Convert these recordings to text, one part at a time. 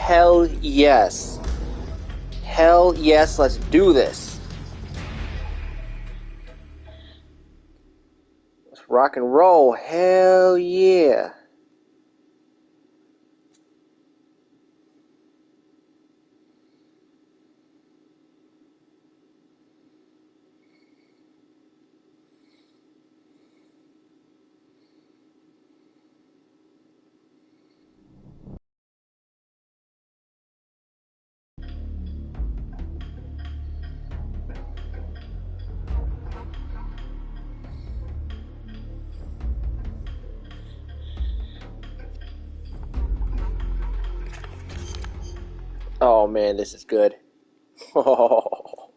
Hell yes. Hell yes, let's do this. Let's rock and roll. Hell yeah. Oh man, this is good. Oh,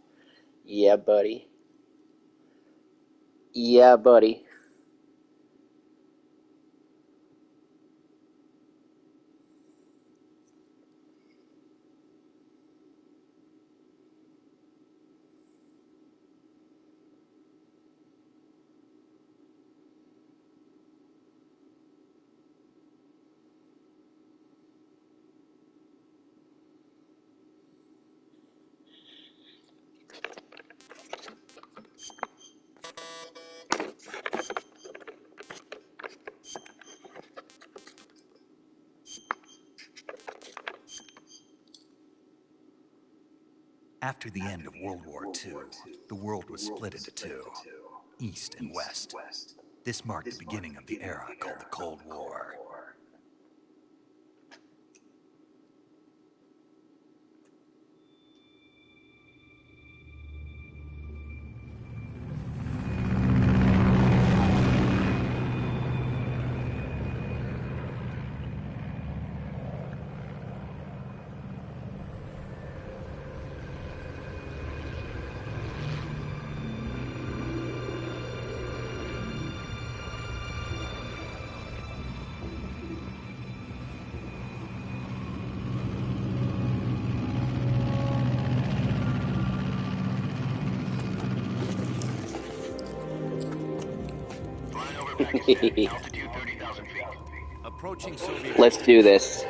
yeah, buddy. Yeah, buddy. After the end of World War II, the world was split into two, East and West. This marked the beginning of the era called the Cold War. Approaching Soviet. Let's do this.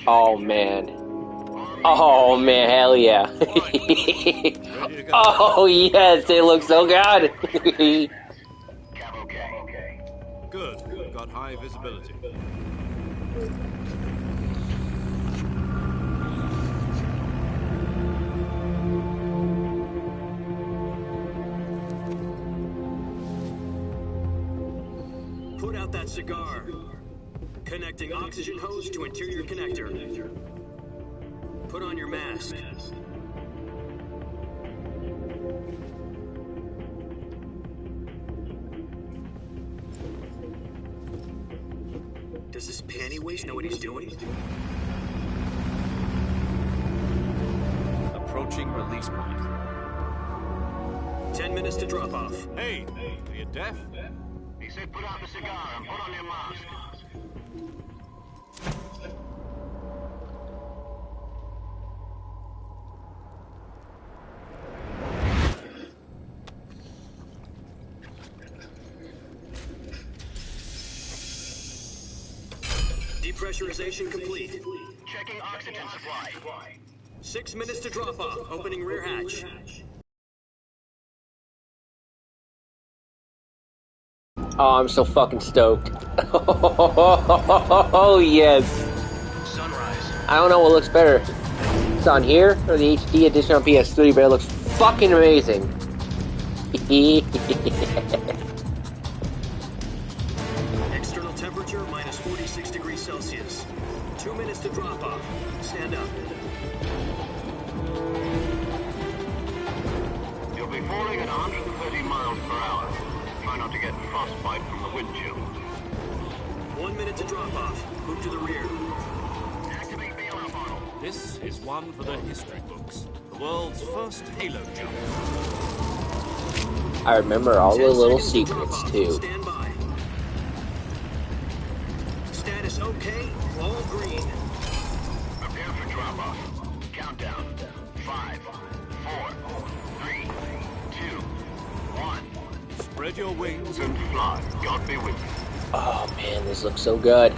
Oh man. Oh man, hell yeah. Oh yes, they look so good. Good. We've got high visibility. Put out that cigar. Connecting oxygen hose to interior connector. Put on your mask. Does this panty waste know what he's doing? Approaching release point. 10 minutes to drop off. Hey, are you deaf? He said put out the cigar and put on your mask. Depressurization complete. Checking oxygen supply. 6 minutes to drop off. Opening rear hatch. Oh, I'm so fucking stoked. Oh yes. Sunrise. I don't know what looks better. It's on here or the HD edition on PS3, but it looks fucking amazing. External temperature minus 46 degrees Celsius. 2 minutes to drop off. Stand up. You'll be falling at 130 miles per hour. Try not to get frostbite from the wind chill. 1 minute to drop off. Move to the rear. Activate bailout model. This is one for the history books. The world's first Halo jump. I remember all the little secrets too. Stand by. Status okay. All green. Prepare for drop off. Countdown. 5, 4, 3, 2, 1. Spread your wings And fly. God be with you. Oh man, this looks so good.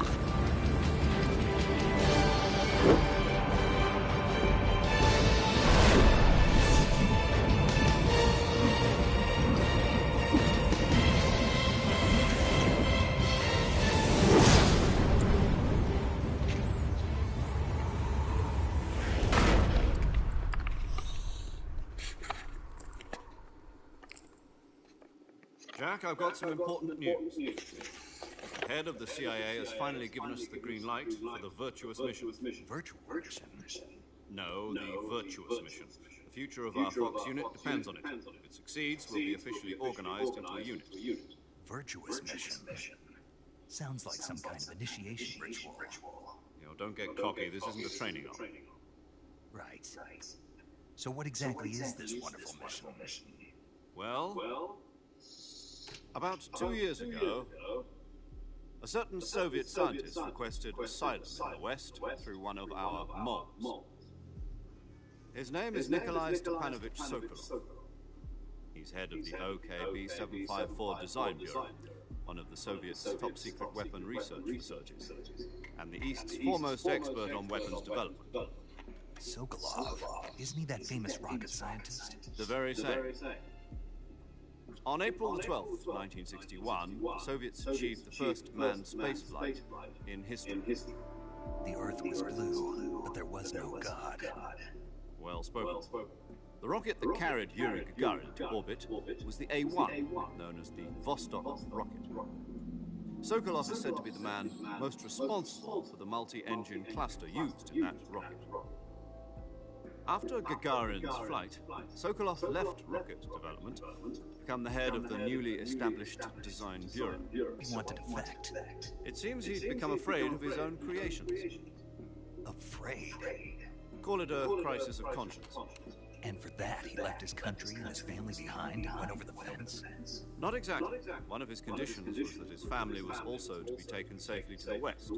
Jack, I've got some important news. The head of the CIA has finally given us the green light for the virtuous mission. Virtual mission? No, the virtuous mission. The future of our Fox unit depends on it. If it succeeds, we'll be officially organized into a unit. Virtuous mission? Sounds like some kind of initiation ritual. You know, don't get cocky. This isn't a training arm. Right. So what exactly is this wonderful mission? Well, about 2 years ago, a certain Soviet scientist requested asylum in the West through one of our moles. His name is Nikolai Stepanovich Sokolov. He's head of the OKB 754 Design Bureau, one of the Soviets' top-secret weapon research facilities, and the East's foremost expert on weapons development. Sokolov? Isn't he that famous rocket scientist? The very same. On April the 12th, 1961, the Soviets achieved the first manned spaceflight in history. The Earth was blue, but there was no God. Well spoken. The rocket that carried Yuri Gagarin to orbit was the A-1, known as the Vostok rocket. Sokolov is said to be the man most responsible for the multi-engine cluster used in that rocket. After Gagarin's flight, Sokolov left rocket development to become the head of the newly established Design Bureau. He wanted effect. It seems he'd become afraid of his own creations. Afraid? Call it a crisis of conscience. And for that, he left his country and his family behind and went over the fence? Not exactly. One of his conditions was that his family was also to be taken safely to the west.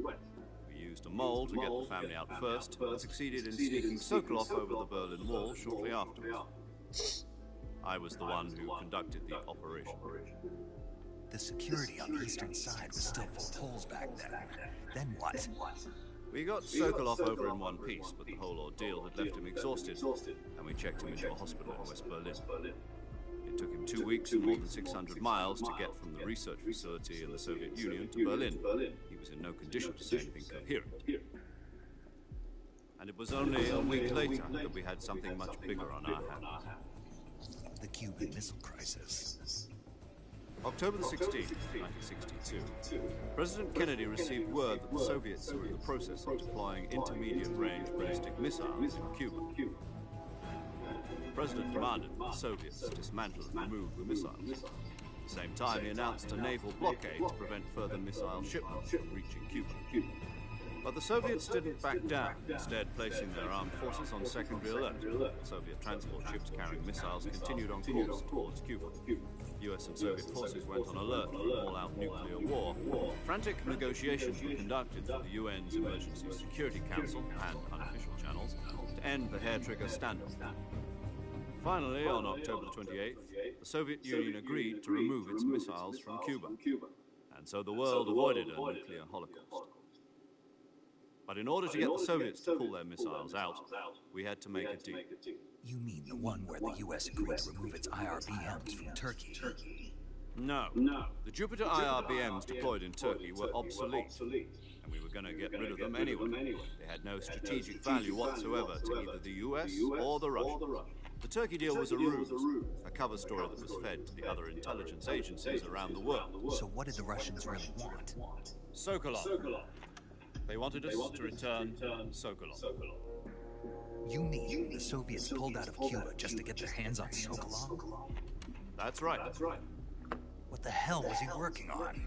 We used a mole to get the family out first, and succeeded in sneaking Sokolov over the Berlin Wall shortly afterwards. I was the one who conducted the operation. The security on the eastern side was still full of holes back then. Then what? We got Sokolov over in one piece, but the whole ordeal had left him exhausted, and we checked him into a hospital in West Berlin. It took him 2 weeks and more than 600 miles to get from the research facility in the Soviet Union to Berlin. He was in no condition to say anything coherent. And it was only a week later that we had something much bigger on our hands. The Cuban Missile Crisis. October the 16th, 1962, President Kennedy received word that the Soviets were in the process of deploying intermediate-range ballistic missiles in Cuba. The President demanded that the Soviets dismantle and remove the missiles. At the same time, he announced a naval blockade to prevent further missile shipments from reaching Cuba. But the Soviets didn't back down, instead placing their armed forces on secondary alert. Soviet transport ships carrying missiles continued on course towards Cuba. US and Soviet forces went on alert for an all-out nuclear war. Frantic negotiations were conducted through the UN's Emergency Security Council and unofficial channels to end the hair-trigger standoff. Finally, on October the 28th, the Soviet Union agreed to remove its missiles from Cuba, and so the world avoided a nuclear holocaust. But in order to get the Soviets to pull their missiles out, we had to make a deal. You mean the one where the US agreed to remove its IRBMs from Turkey? No. The Jupiter IRBMs deployed in Turkey were obsolete, and we were going to get rid of them anyway. They had no strategic value whatsoever to either the US or the Russians. The Turkey deal was a ruse, a cover story that was fed to the other intelligence agencies around the world. So what did the Russians really want? Sokolov. They wanted us to return Sokolov. You mean the Soviets pulled out of Cuba just to get their hands on Sokolov? That's right. What the hell was he working on?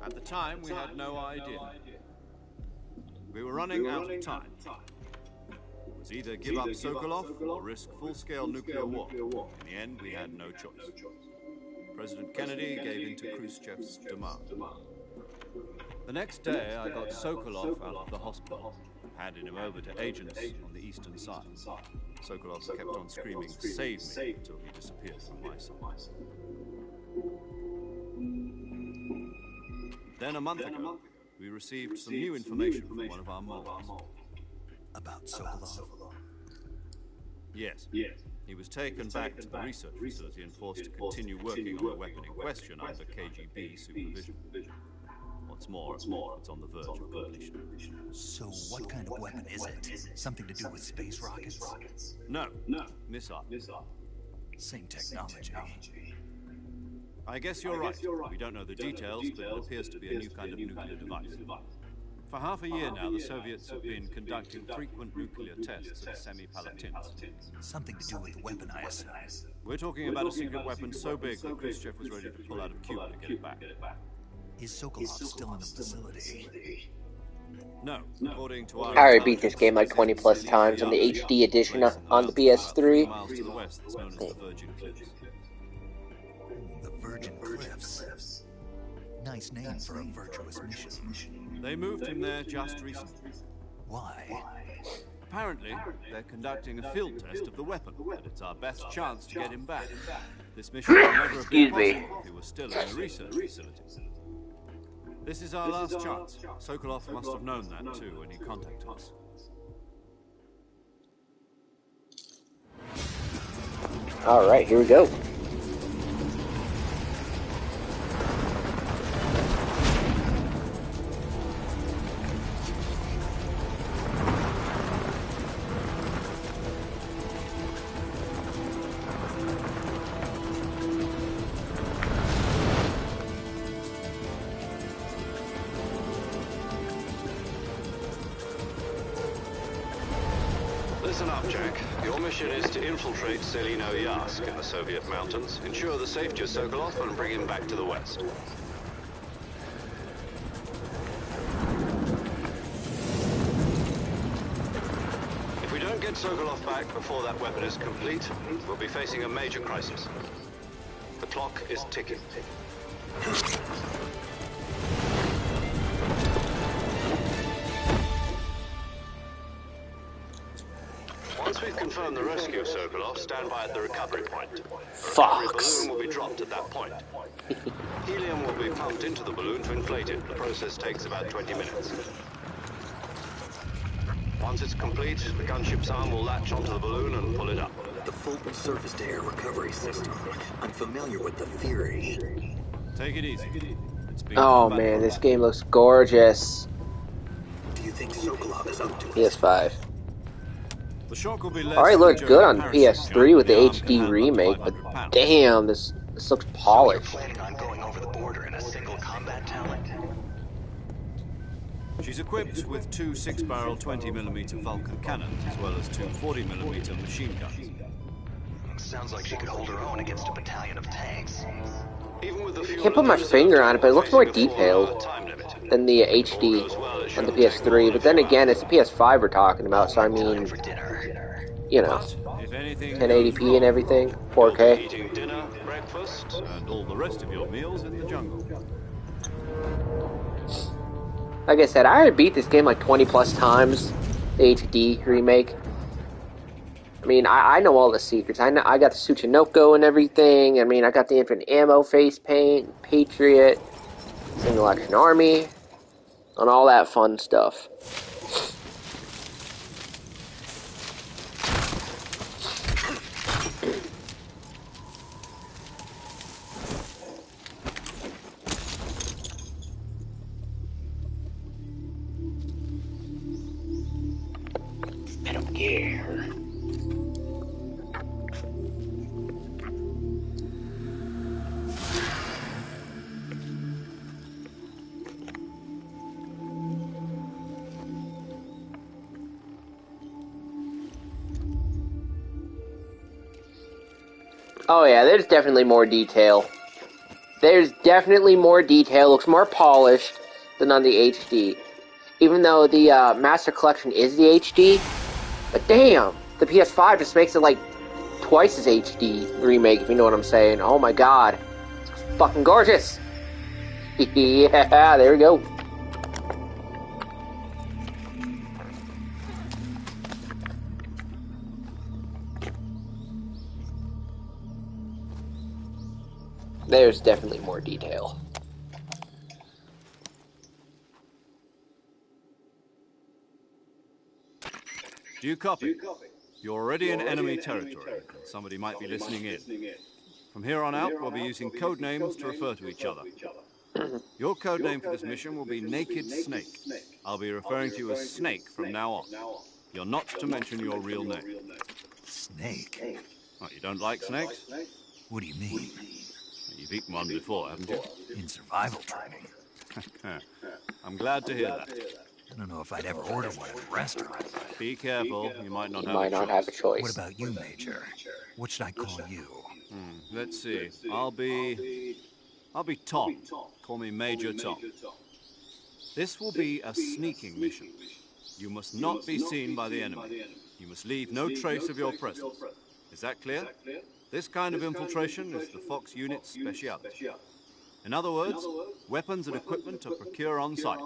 At the time, we had no idea. We were running out of time. It was either give up Sokolov or risk full-scale nuclear war. In the end, we had no choice. President Kennedy gave in to Khrushchev's demand. The next day, I got Sokolov out of the hospital, handed him over to agents on the eastern side. Sokolov kept on screaming, "Save me," until he disappeared from my sight. Then a month ago, we received some new information from one of our moles. About Sokolov? Yes. He was taken back to the research facility and forced to continue working on the weapon in question under KGB supervision. What's more, it's on the verge of completion. So what kind of weapon is it? Something to do with space rockets? No. Missile. Same technology. I guess you're right. We don't know the details, but it appears to be a new kind of nuclear device. For half a year now, the Soviets have been conducting frequent nuclear tests at Semipalatinsk. Something to do with the weapon, I assume. We're talking about a secret weapon so big that Khrushchev was ready to pull out of Cuba to get it back. Is Sokolov still in the facility? No, according to our... I already beat this game like 20 plus times on the HD edition on the PS3. Miles to the west, that's known as the Virgin Cliffs. The Virgin Cliffs. Nice name for a virtuous mission. They moved him there just recently. Why? Apparently, they're conducting a field test of the weapon, and it's our best chance to get him back. This mission would never have been possible if he was still in the research facility. This is our last chance. Sokolov must have known that too when he contacted us. Alright, here we go. Listen up, Jack. Your mission is to infiltrate Selino-Yarsk in the Soviet mountains, ensure the safety of Sokolov, and bring him back to the west. If we don't get Sokolov back before that weapon is complete, we'll be facing a major crisis. The clock is ticking. Once we've confirmed the rescue of Sokolov, stand by at the recovery point. The recovery balloon will be dropped at that point. Helium will be pumped into the balloon to inflate it. The process takes about 20 minutes. Once it's complete, the gunship's arm will latch onto the balloon and pull it up. The Fulton surface-to-air recovery system. I'm familiar with the theory. Take it easy. Oh man, this game looks gorgeous. Do you think Sokolov is up to it? PS5. The shock will be less Already looked than good on Joe PS3 with the arm can HD handle remake, but 500 pounds. damn, this looks polished. Planning on going over the border in a single combat talent? She's equipped with two 6-barrel 20mm Vulcan cannons, as well as two 40mm machine guns. Sounds like she could hold her own against a battalion of tanks. Even with the fuel Can't put my and the finger on it, but it looks more facing a 4-hour detailed time limit. than the HD on the PS3. But then again, it's the PS5 we're talking about, so I mean, For dinner. you know, But if anything 1080p goes wrong, and everything, You'll be 4K. eating dinner, breakfast, and all the rest of your meals in the jungle. Like I said, I already beat this game like 20 plus times, the HD remake. I mean, I know all the secrets. I got the Tsuchinoko and everything. I mean, I got the infinite ammo face paint, Patriot, Single Action Army, and all that fun stuff. Metal Gear. Oh yeah, there's definitely more detail. There's definitely more detail. Looks more polished than on the HD. Even though the Master Collection is the HD. But damn, the PS5 just makes it like twice as HD remake, if you know what I'm saying. Oh my god. It's fucking gorgeous. Yeah, there we go. there's definitely more detail. Do you copy? You're already in enemy territory, and somebody might be listening in. From here on out, we'll be using code names to refer to each other. Your code name for this mission will be Naked Snake. I'll be referring to you as Snake from now on. You're not to mention your real name. Snake? Oh, you don't like snakes? What do you mean? You've eaten one before, haven't you? In survival training? I'm glad to hear that. I don't know if I'd ever order one in a restaurant. Be careful, you might not have a choice. What about you, Major? What should I call you? Let's see. I'll be Tom. Call me Major Tom. This will be a sneaking mission. You must not be seen by the enemy. You must leave no trace of your presence. Is that clear? This kind of infiltration is the Fox unit's speciality. In other words, weapons and equipment are procured on site.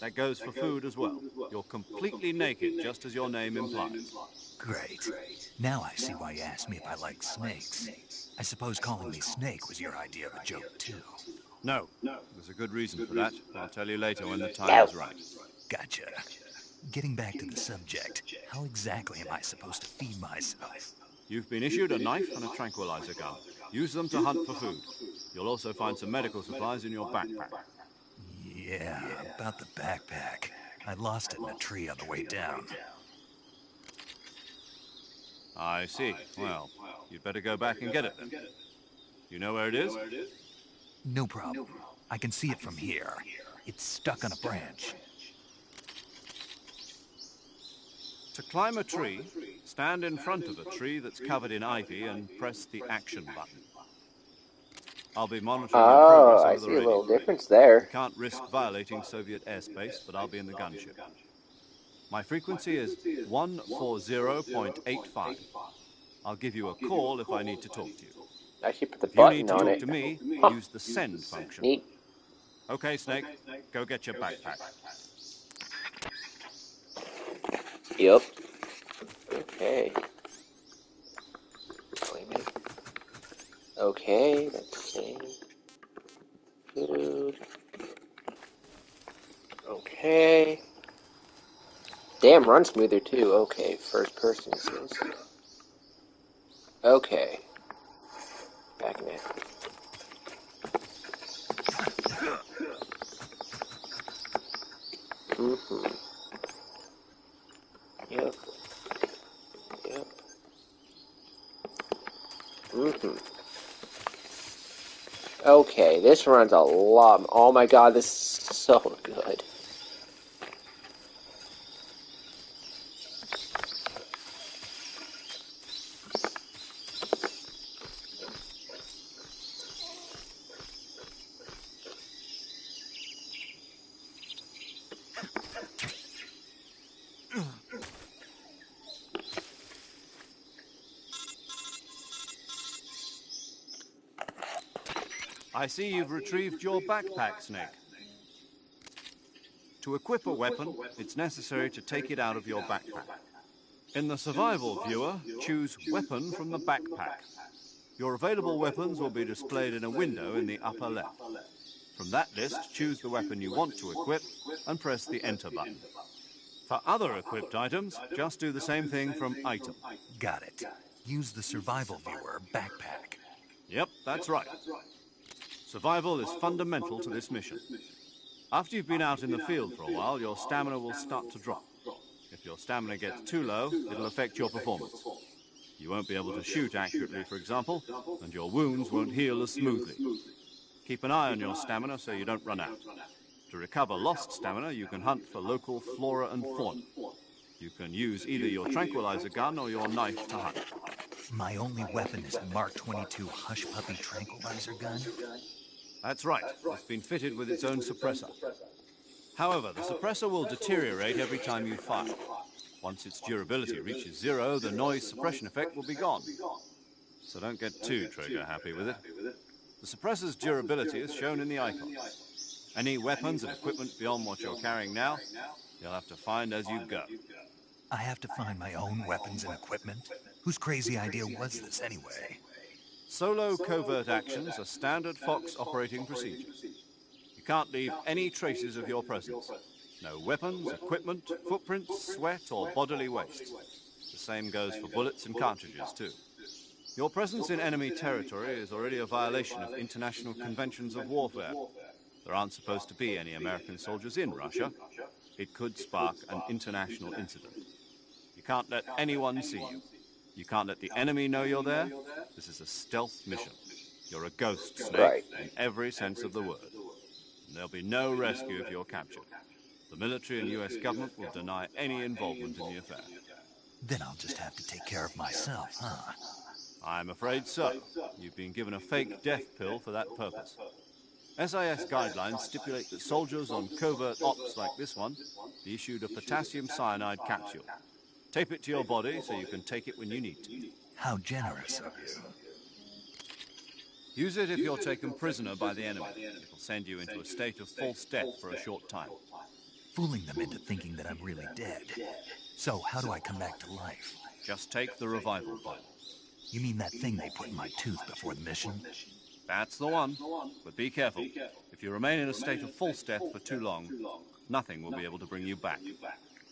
That goes for food as well. You're completely naked, just as your name implies. Great. Now I see why you asked me if I like snakes. I suppose calling me Snake was your idea of a joke, too. No, there's a good reason for that. I'll tell you later when the time is right. Gotcha. Getting back to the subject, how exactly am I supposed to feed myself? You've been issued a knife and a tranquilizer gun. Use them to hunt for food. You'll also find some medical supplies in your backpack. Yeah, about the backpack. I lost it in a tree on the way down. I see. Well, you'd better go back and get it then. You know where it is? No problem. I can see it from here. It's stuck on a branch. To climb a tree, stand in front of a tree that's covered in ivy and press the action button. I'll be monitoring your progress over I the see a radio. little difference there. You can't risk violating Soviet airspace, but I'll be in the gunship. My frequency is 140.85. I'll give you a call if I need to talk to you. I should put the If you button need to on talk it. to me, use the send function. Neat. Okay, Snake, go get your backpack. Yep. Okay. Claim it. Okay, that's the same. Food. Okay. Damn, run smoother too. Okay, first person says. Okay. Back in it. Yep. Yep. Okay, this runs a lot. Oh my god, this is so good. I see you've retrieved your backpack, Snake. To equip a weapon, it's necessary to take it out of your backpack. In the survival viewer, choose Weapon from the backpack. Your available weapons will be displayed in a window in the upper left. From that list, choose the weapon you want to equip and press the Enter button. For other equipped items, just do the same thing from Item. Got it. Use the survival viewer backpack. Yep, that's right. Survival is fundamental to this mission. After you've been out in the field for a while, your stamina will start to drop. If your stamina gets too low, it'll affect your performance. You won't be able to shoot accurately, for example, and your wounds won't heal as smoothly. Keep an eye on your stamina so you don't run out. To recover lost stamina, you can hunt for local flora and fauna. You can use either your tranquilizer gun or your knife to hunt. My only weapon is a Mark 22 Hush Puppy tranquilizer gun? That's right. It's been fitted with its own suppressor. However, the suppressor will deteriorate every time you fire. Once its durability reaches 0, the noise suppression effect will be gone. So don't get too trigger happy with it. The suppressor's durability is shown in the icon. Any weapons and equipment beyond what you're carrying now, you'll have to find as you go. I have to find my own weapons and equipment? Whose crazy idea was this anyway? Solo covert actions are standard Fox operating procedure. You can't leave any traces of your presence. No weapons, equipment, footprints, sweat, or bodily waste. The same goes for bullets and cartridges, too. Your presence in enemy territory is already a violation of international conventions of warfare. There aren't supposed to be any American soldiers in Russia. It could spark an international incident. You can't let anyone see you. You can't let the enemy know you're there. This is a stealth mission. You're a ghost, Snake, Right. in every sense of the word. And there'll be no rescue if you're captured. The military and US government will deny any involvement in the affair. Then I'll just have to take care of myself, huh? I'm afraid so. You've been given a fake death pill for that purpose. SIS guidelines stipulate that soldiers on covert ops like this one be issued a potassium cyanide capsule. Tape it to your body so you can take it when you need to. How generous of you. Use it if you're taken prisoner by the enemy. It'll send you into a state of false death for a short time. Fooling them into thinking that I'm really dead. So, how do I come back to life? Just take the revival pill. You mean that thing they put in my tooth before the mission? That's the one. But be careful. If you remain in a state of false death for too long, nothing will be able to bring you back.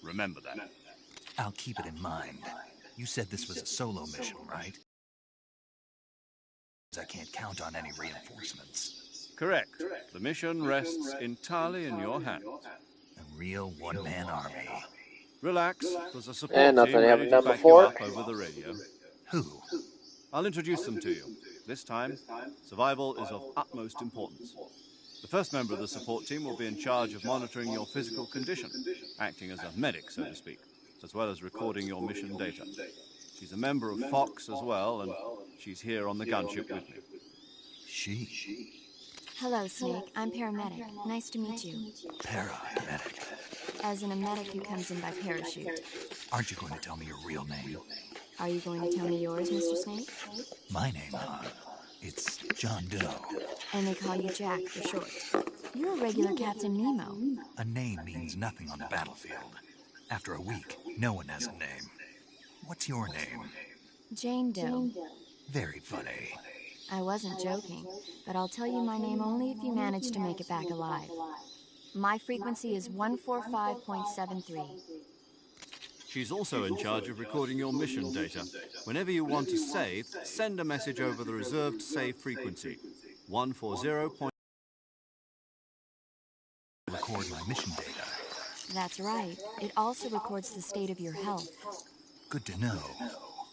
Remember that. I'll keep it in mind. You said this was a solo mission, right? I can't count on any reinforcements. Correct. The mission rests entirely in your hands. A real one-man army. Relax. There's a support And nothing team I ready haven't to done back before. you up over the radio. Who? I'll introduce them to you. This time, survival is of utmost importance. The first member of the support team will be in charge of monitoring your physical condition, acting as a medic, so to speak, as well as recording your mission data. She's a member of Fox as well, and she's here on the gunship with me. She? Hello, Snake. I'm paramedic. Nice to meet you. Paramedic. As in a medic who comes in by parachute. Aren't you going to tell me your real name? Are you going to tell me yours, Mr. Snake? My name, huh? It's John Doe. And they call you Jack for short. You're a regular Captain Nemo. A name means nothing on the battlefield. After a week, no one has a name. What's your name? Jane Doe. Very funny. I wasn't joking, but I'll tell you my name only if you manage to make it back alive. My frequency is 145.73. She's also in charge of recording your mission data. Whenever you want to save, send a message over the reserved save frequency, 140. Record my mission data. That's right. It also records the state of your health. Good to know.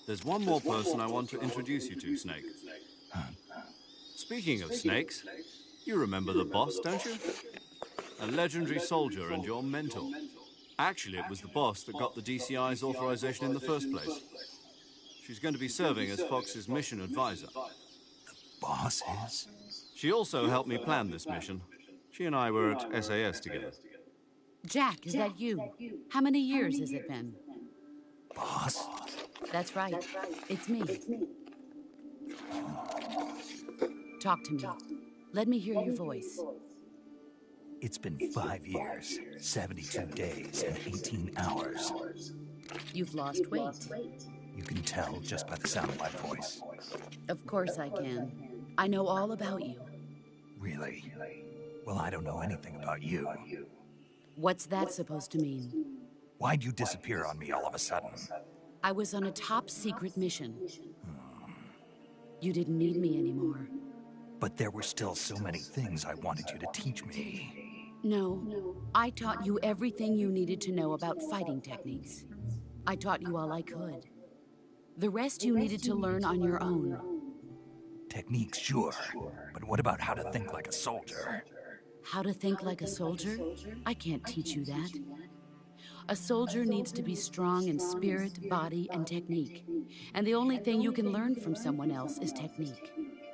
There's one more person I want to introduce you to, Snake. Huh? Speaking of snakes, you remember the boss, don't you? A legendary soldier and your mentor. Actually, it was the boss that got the DCI's authorization in the first place. She's going to be serving as Fox's mission advisor. Boss is? She also helped me plan this mission. She and I were at SAS together. Jack, is that you? How many years has it been? Boss? That's right. It's me. Talk to me. Let me hear your voice. It's been 5 years, 72 days, and 18 hours. You've lost weight. You can tell just by the sound of my voice. Of course I can. I know all about you. Really? Well, I don't know anything about you. What's that supposed to mean? Why'd you disappear on me all of a sudden? I was on a top-secret mission. You didn't need me anymore. But there were still so many things I wanted you to teach me. No, I taught you everything you needed to know about fighting techniques. I taught you all I could. The rest you needed to learn on your own. Techniques, sure. But what about how to think like a soldier? How to think like a soldier? I can't teach you that. A soldier needs to be strong in spirit, body, and technique. And the only thing you can learn from someone else is technique.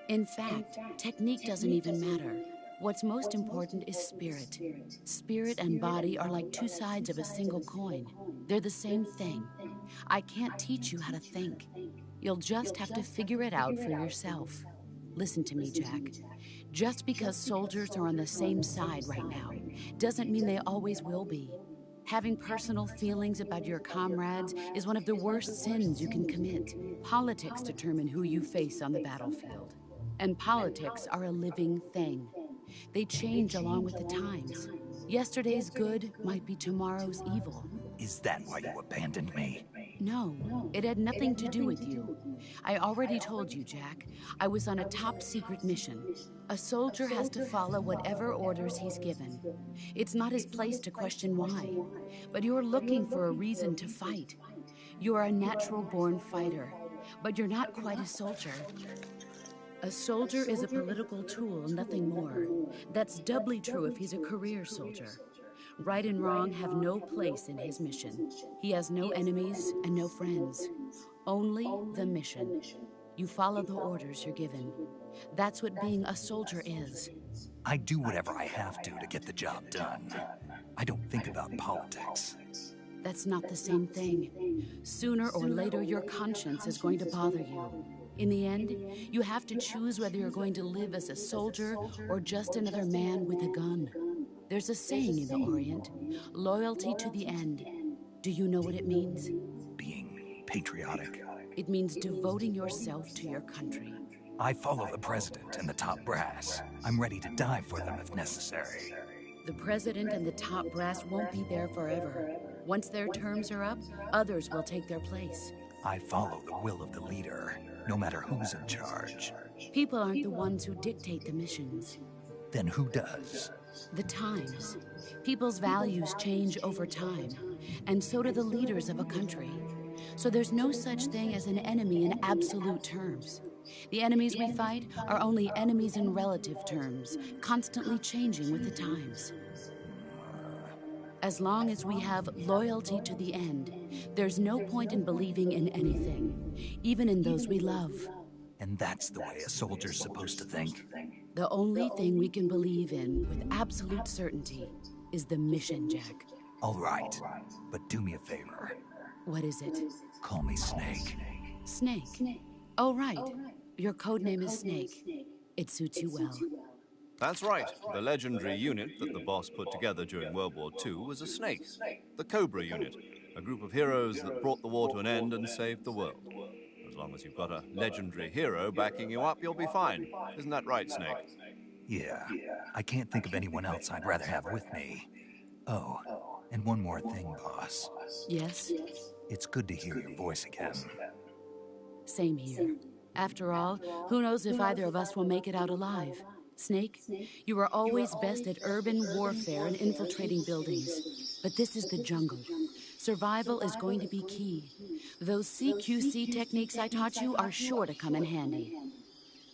In fact, technique doesn't even matter. What's most important is spirit. Spirit and body are like two sides of a single coin. They're the same thing. I can't teach you how to think. You'll just have to figure it out for yourself. Listen to me, Jack. Just because soldiers are on the same side right now doesn't mean they always will be. Having personal feelings about your comrades is one of the worst sins you can commit. Politics determine who you face on the battlefield. And politics are a living thing. They change along with the times. Yesterday's good might be tomorrow's evil. Is that why you abandoned me? No, it had nothing to do with you. I already told you, Jack. I was on a top-secret mission. A soldier has to follow whatever orders he's given. It's not his place to question why. But you're looking for a reason to fight. You are a natural-born fighter, but you're not quite a soldier. A soldier is a political tool, nothing more. That's doubly true if he's a career soldier. Right and wrong have no place in his mission. He has no enemies and no friends. Only the mission. You follow the orders you're given. That's what being a soldier is. I do whatever I have to get the job done. I don't think about politics. That's not the same thing. Sooner or later, your conscience is going to bother you. In the end, you have to choose whether you're going to live as a soldier or just another man with a gun. There's a saying in the Orient, loyalty to the end. Do you know what it means? Being patriotic. It means devoting yourself to your country. I follow the president and the top brass. I'm ready to die for them if necessary. The president and the top brass won't be there forever. Once their terms are up, others will take their place. I follow the will of the leader, no matter who's in charge. People aren't the ones who dictate the missions. Then who does? The times. People's values change over time, and so do the leaders of a country. So there's no such thing as an enemy in absolute terms. The enemies we fight are only enemies in relative terms, constantly changing with the times. As long as we have loyalty to the end, there's no point in believing in anything, even in those we love. And that's the way a soldier's supposed to think? The only thing we can believe in with absolute certainty is the mission, Jack. All right, but do me a favor. What is it? Call me Snake. Snake? Oh, right. Your code name is Snake. It suits you well. That's right. The legendary unit that the boss put together during World War II was a snake. The Cobra unit, a group of heroes that brought the war to an end and saved the world. As long as you've got a legendary hero backing you up, you'll be fine. Isn't that right, Snake? Yeah. I can't think of anyone else I'd rather have with me. Oh, and one more thing, boss. Yes? It's good to hear your voice again. Same here. After all, who knows if either of us will make it out alive? Snake, you are always best at urban warfare and infiltrating buildings. But this is the jungle. Survival is going to be key. Those CQC techniques I taught you are sure to come in handy.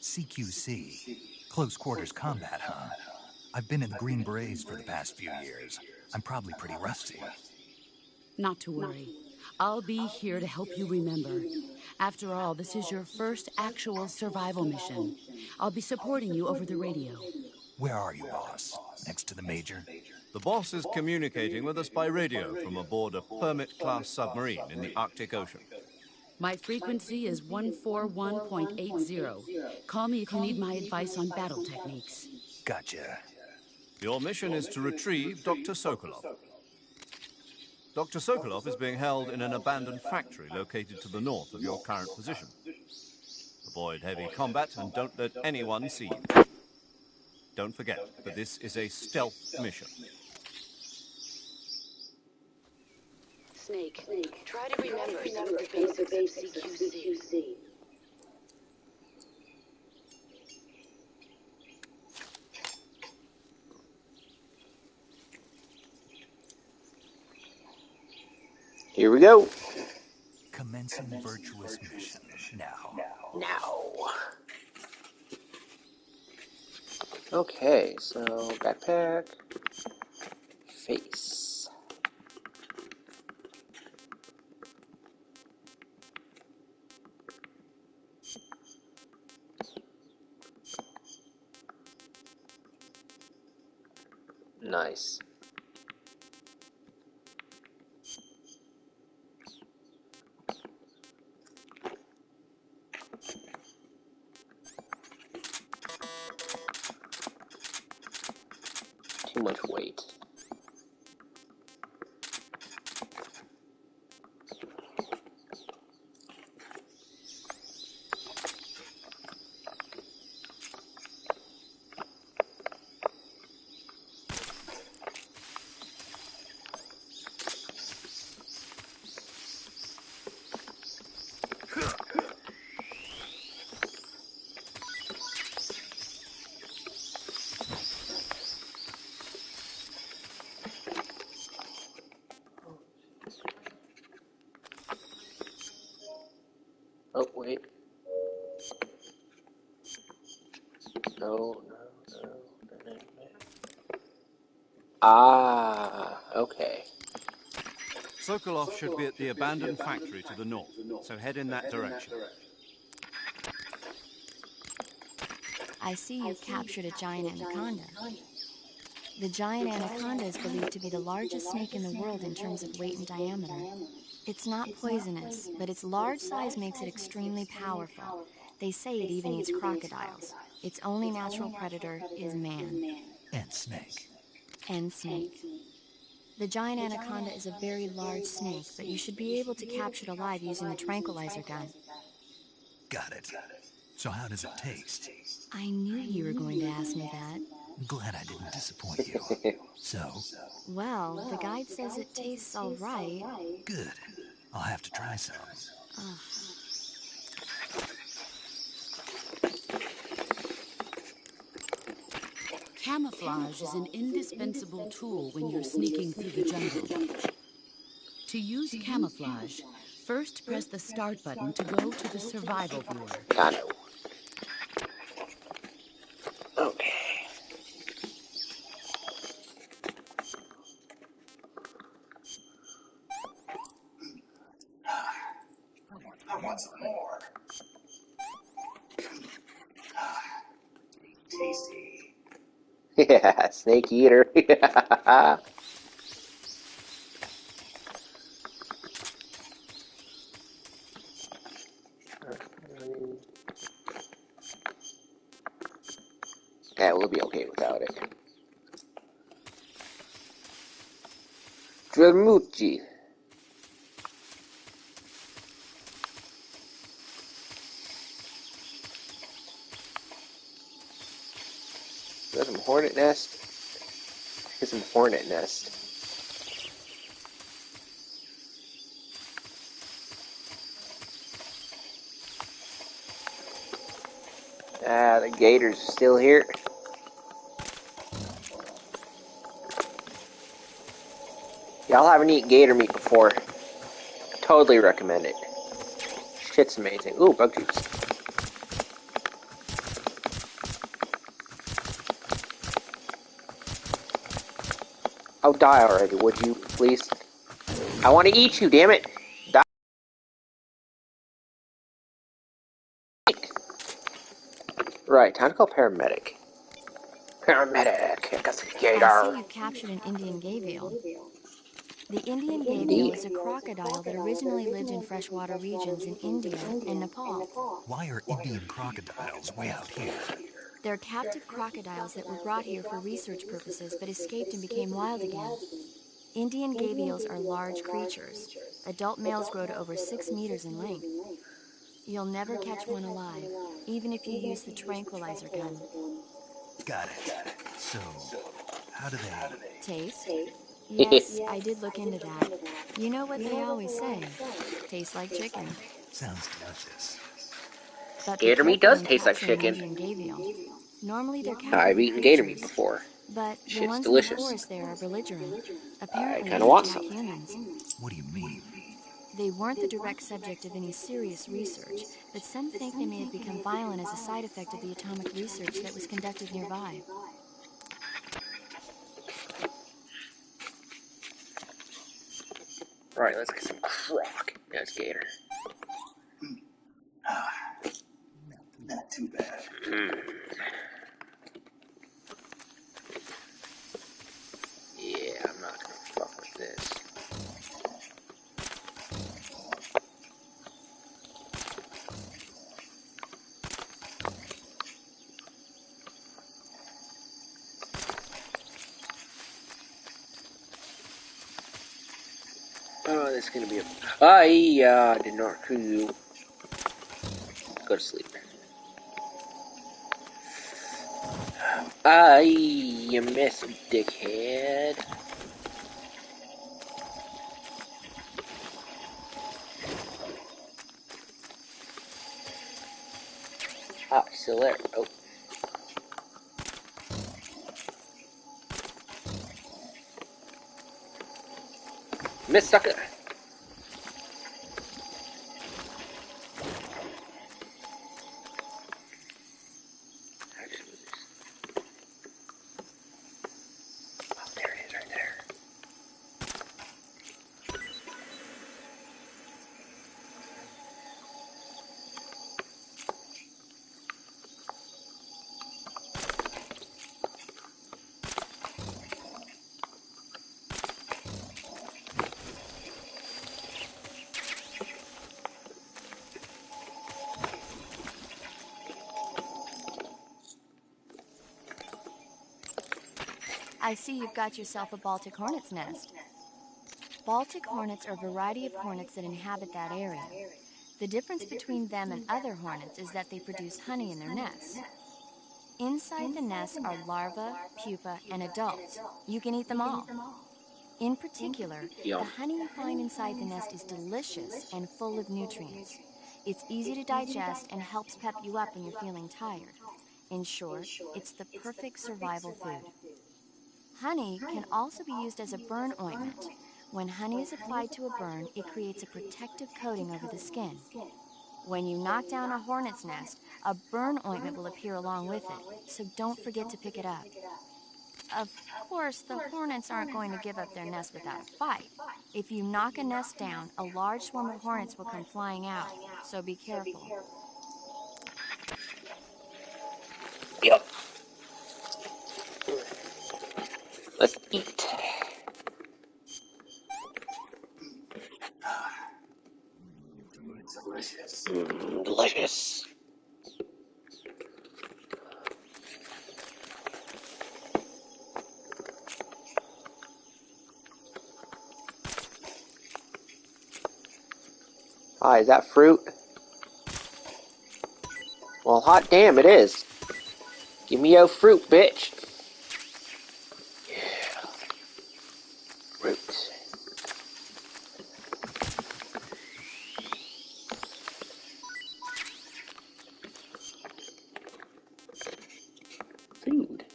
CQC? Close quarters combat, huh? I've been in the Green Berets for the past few years. I'm probably pretty rusty. Not to worry. I'll be here to help you remember. After all, this is your first actual survival mission. I'll be supporting you over the radio. Where are you, boss? Next to the Major? The boss is communicating with us by radio from aboard a Permit-class submarine in the Arctic Ocean. My frequency is 141.80. Call me if you need my advice on battle techniques. Gotcha. Your mission is to retrieve Dr. Sokolov. Dr. Sokolov is being held in an abandoned factory located to the north of your current position. Avoid heavy combat and don't let anyone see you. Don't forget that this is a stealth mission. Snake, try to remember some of the basics of CQC. Here we go. Commencing virtuous mission. Now. Okay, so backpack, face. Nice. Too much weight. Oh, wait. No. Ah, okay. Sokolov should be at the abandoned factory to the north, so head in that direction. I see you've captured a giant anaconda. The giant anaconda is believed to be the largest snake in the world in terms of weight and diameter. It's not poisonous, but its large size makes it extremely powerful. They say it even eats crocodiles. Its only natural predator is man. And snake. And snake. The giant anaconda is a very large snake, but you should be able to capture it alive using the tranquilizer gun. Got it. So how does it taste? I knew you were going to ask me that. I'm glad I didn't disappoint you. So? Well, the guide says it tastes all right. Good. I'll have to try some. Ugh. Camouflage is an indispensable tool when you're sneaking through the jungle. To use camouflage, first press the start button to go to the survival viewer. I know. Okay. I want some more. Tasty. Yeah, snake eater. Yeah, we'll be okay without it. Dramuchi. Is that some hornet nest? There's some hornet nest. Ah, the gator's still here. Y'all haven't eaten gator meat before. Totally recommend it. Shit's amazing. Ooh, bug juice. Oh, die already, would you, please? I want to eat you, damn it! Die. Right, time to call paramedic. Paramedic, I got the gator. I see you've captured an Indian gavial. The Indian gavial is a crocodile that originally lived in freshwater regions in India and Nepal. Why are Indian crocodiles way out here? They're captive crocodiles that were brought here for research purposes but escaped and became wild again. Indian gavials are large creatures. Adult males grow to over 6 meters in length. You'll never catch one alive, even if you use the tranquilizer gun. Got it. So, how do they... Taste? Yes, I did look into that. You know what they always say. Tastes like chicken. Sounds delicious. But be Gator meat careful does when taste like capturing chicken. Indian gavial. Normally they're I've cowardly eaten gator meat creatures, before. but the Shit's ones in the delicious. forest there are belligerent. I Apparently kinda they want attack some. humans. What do you mean? They weren't the direct subject of any serious research, but some think they may have become violent as a side effect of the atomic research that was conducted nearby. Right, let's get some croc. That's gator. Not too bad. Yeah, I'm not gonna fuck with this. Oh, this is gonna be a... I did not crew. Go to sleep. You miss, dickhead. Ah, still there. Oh. Miss sucker. I see you've got yourself a Baltic hornet's nest. Baltic hornets are a variety of hornets that inhabit that area. The difference between them and other hornets is that they produce honey in their nests. Inside the nest are larvae, pupa, and adults. You can eat them all. In particular, the honey you find inside the nest is delicious and full of nutrients. It's easy to digest and helps pep you up when you're feeling tired. In short, it's the perfect survival food. Honey can also be used as a burn ointment. When honey is applied to a burn, it creates a protective coating over the skin. When you knock down a hornet's nest, a burn ointment will appear along with it, so don't forget to pick it up. Of course, the hornets aren't going to give up their nest without a fight. If you knock a nest down, a large swarm of hornets will come flying out, so be careful. Yep. Let's eat. Delicious. Hi, is that fruit? Well, hot damn, it is. Give me your fruit, bitch. Yeah. Fruit. Food.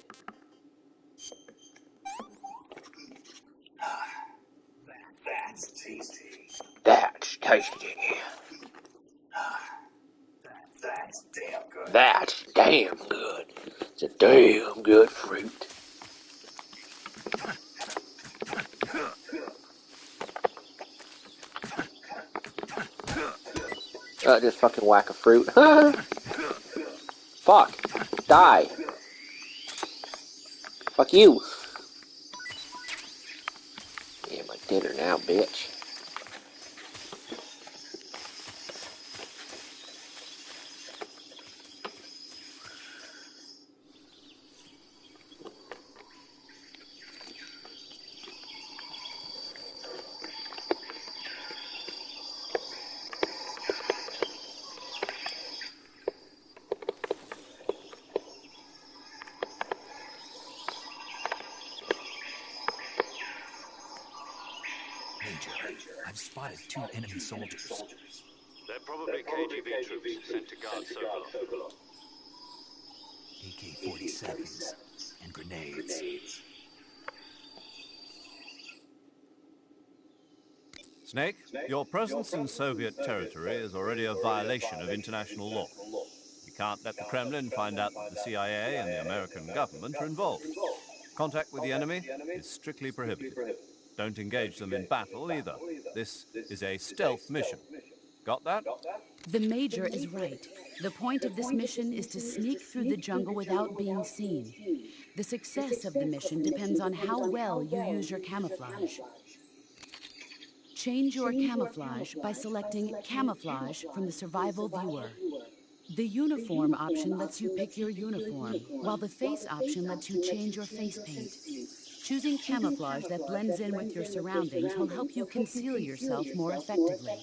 That's tasty. That's tasty. That's damn good. That's damn good. It's a damn good fruit. Just fucking whack a fruit. Fuck. Die. Fuck you. Yeah, my dinner now, bitch. Major, I've spotted 2 enemy soldiers. They're probably KGB troops sent to guard Sokolov. AK-47s and grenades. Snake, your presence in Soviet territory is already a violation of international law. We can't let the Kremlin find out that the CIA and the American government are involved. Contact with the enemy is strictly prohibited. Don't engage them in battle either. This is a stealth mission. Got that? The Major is right. The point of this mission is to sneak through the jungle without being seen. The success of the mission depends on how well you use your camouflage. Change your camouflage by selecting Camouflage from the Survival Viewer. The Uniform option lets you pick your uniform, while the Face option lets you change your face paint. Choosing camouflage that blends in with your surroundings will help you conceal yourself more effectively.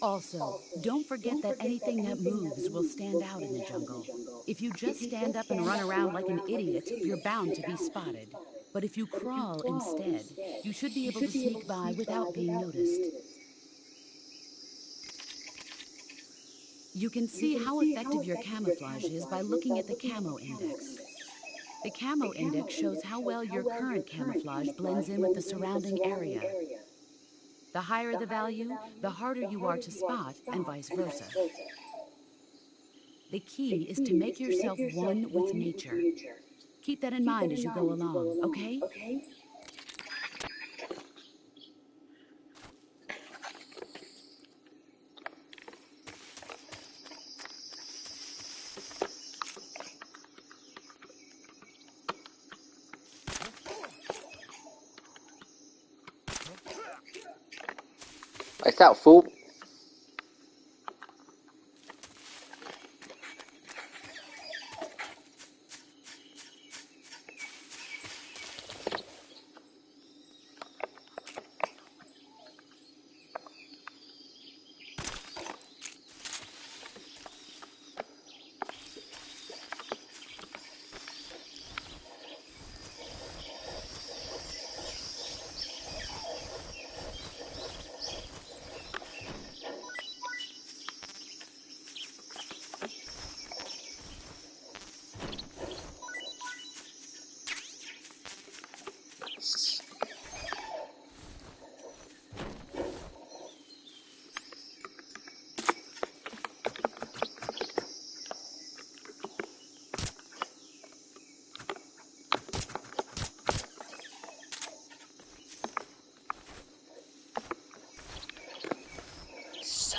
Also, don't forget that anything that moves will stand out in the jungle. If you just stand up and run around like an idiot, you're bound to be spotted. But if you crawl instead, you should be able to sneak by without being noticed. You can see how effective your camouflage is by looking at the Camo Index. The Camo Index shows how well your current camouflage blends in with the surrounding area. The higher the value, the harder you are to spot, and vice versa. The key is to make yourself one with nature. Keep that in mind as you go along, okay? Lights out, fool.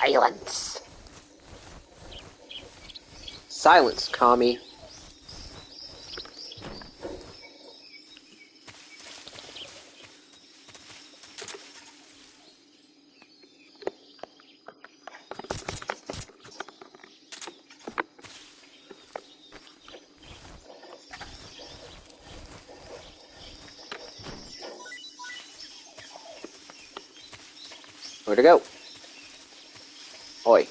Silence. Silence, Kami. Where'd it go? Oi.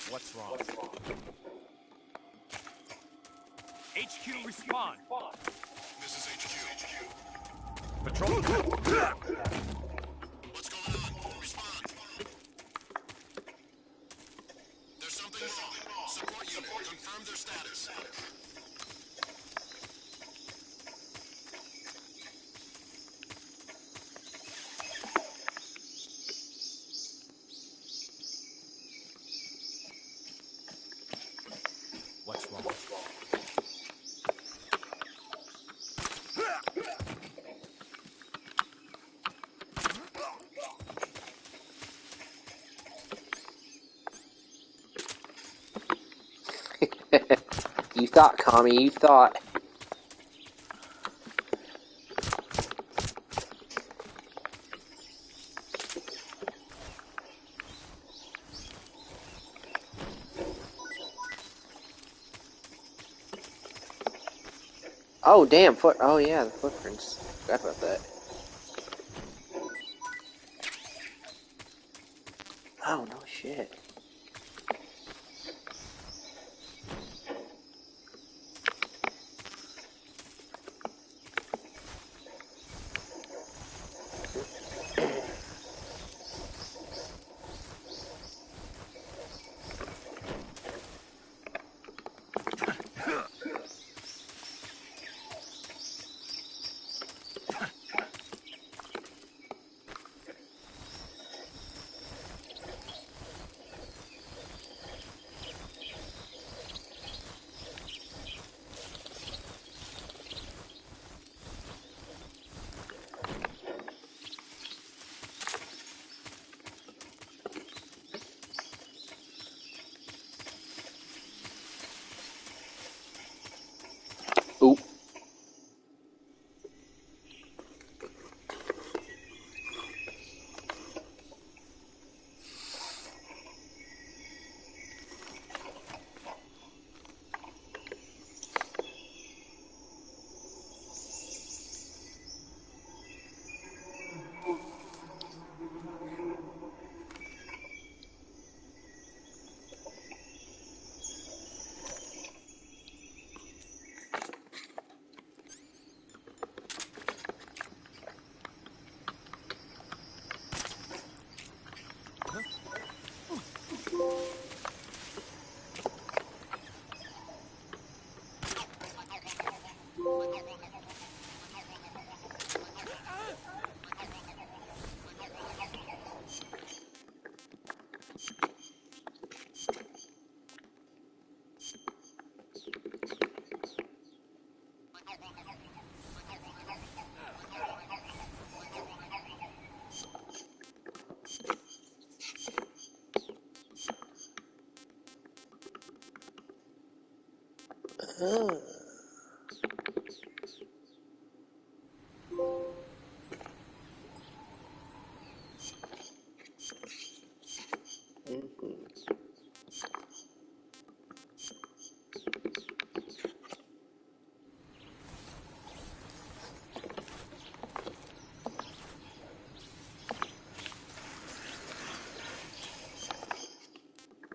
What's wrong? HQ, respond. This is HQ. Patrol. What's going on? Respond. There's something wrong. Support unit, confirm their status. What's wrong? You thought, Kami, you thought. Oh, damn, oh yeah, the footprints. Forgot about that. Oh, no shit. Oop.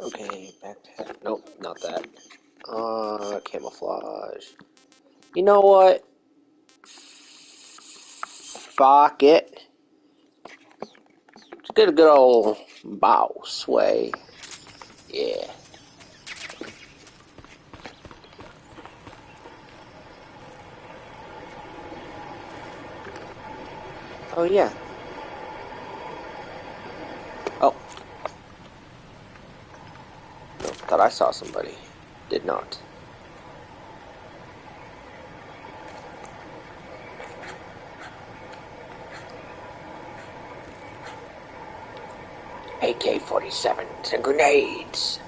Okay, back to... Nope, not that. Camouflage. You know what? Fuck it. Let's get a good old bow sway. Yeah. Oh, yeah. Oh. No, thought I saw somebody. Did not. AK-47s and grenades.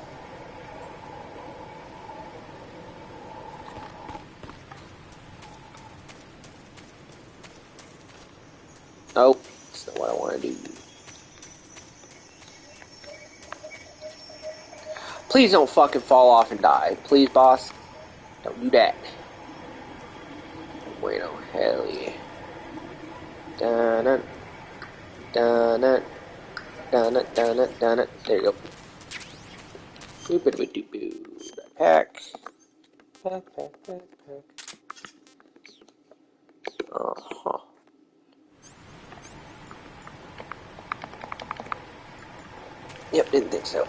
Oh, that's not what I want to do. Please don't fucking fall off and die. Please, boss. Don't do that. Wait, oh, hell yeah. Dun-dun. Dun-dun. Dun-dun, dun-dun, dun-dun. There you go. Boop-a-doo-boo-boo. Pack. Pack. Uh-huh. Yep, didn't think so.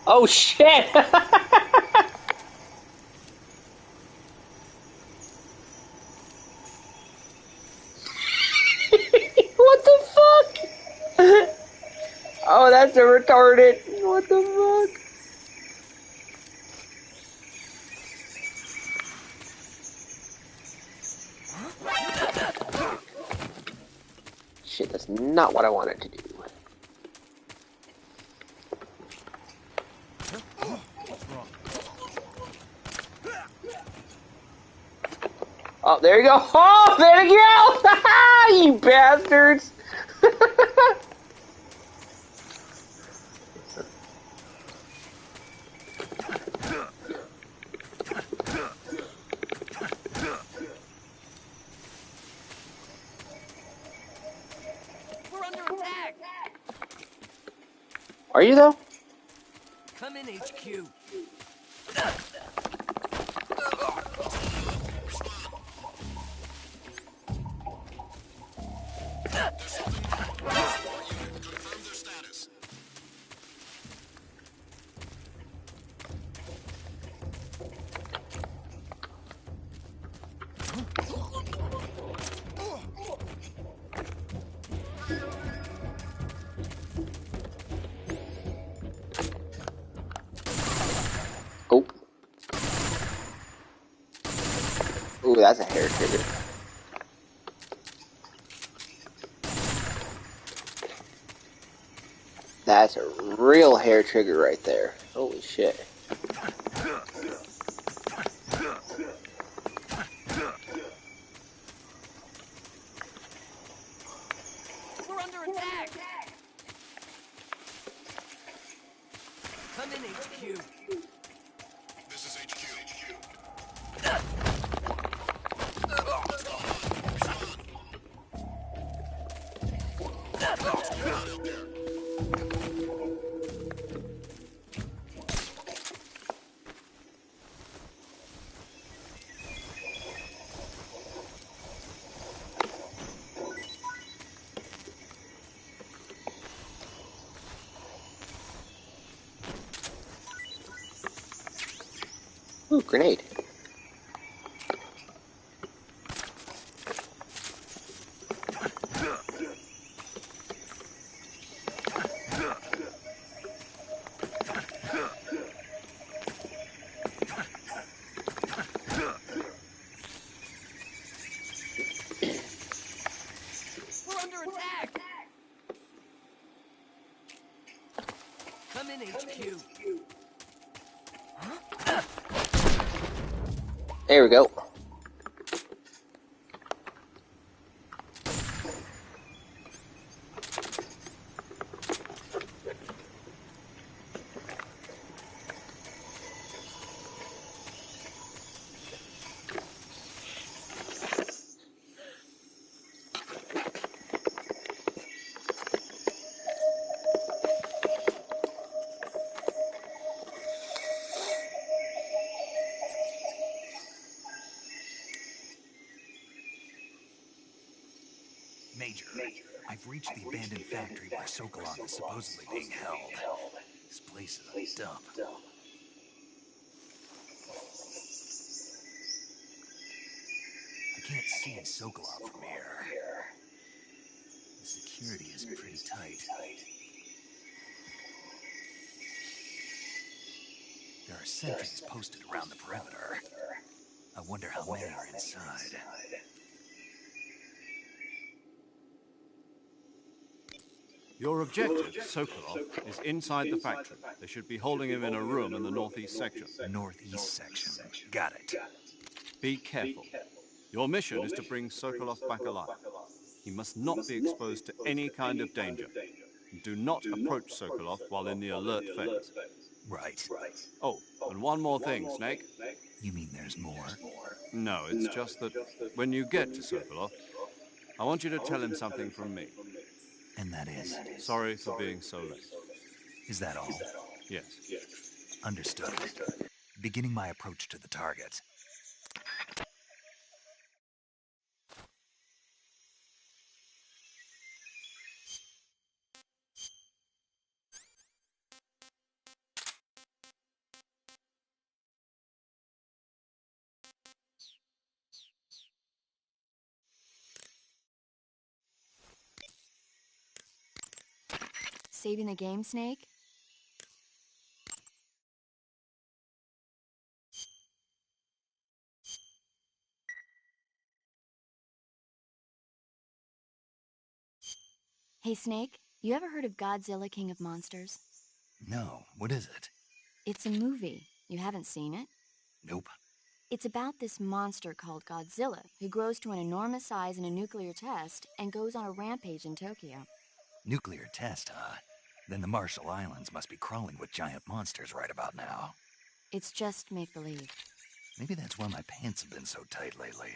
Oh shit! What the fuck? Oh, that's a retarded. What the fuck? Shit, that's not what I wanted to do. Oh, there you go. Oh, there you go! You bastards! We're under attack! Are you though? Come in, HQ. Oh. Ooh, that's a hair trigger. That's a real hair trigger right there. Holy shit. We're under attack! Come in, HQ. This is HQ. Ooh, grenade. We're under attack! Come in, HQ. There we go. Major, I've reached the abandoned factory where Sokolov is supposedly being held. This place is a dump. I can't see Sokolov from here. The security is pretty tight. There are sentries posted around the perimeter. I wonder how many are inside. Your objective, Sokolov, is inside the factory. They should be holding him in a room in the northeast section. Northeast section. Got it. Be careful. Your mission is to bring Sokolov back alive. He must not be exposed to any kind of danger. Do not approach Sokolov while in the alert phase. Right. Oh, and one more thing, Snake. You mean there's more? No, it's just that when you get to Sokolov, I want you to tell him something from me. And that is? Sorry for being so late. Is that all? Yes. Understood. Beginning my approach to the target. Saving the game, Snake? Hey, Snake, you ever heard of Godzilla, King of Monsters? No, what is it? It's a movie. You haven't seen it? Nope. It's about this monster called Godzilla, who grows to an enormous size in a nuclear test and goes on a rampage in Tokyo. Nuclear test, huh? Then the Marshall Islands must be crawling with giant monsters right about now. It's just make-believe. Maybe that's why my pants have been so tight lately.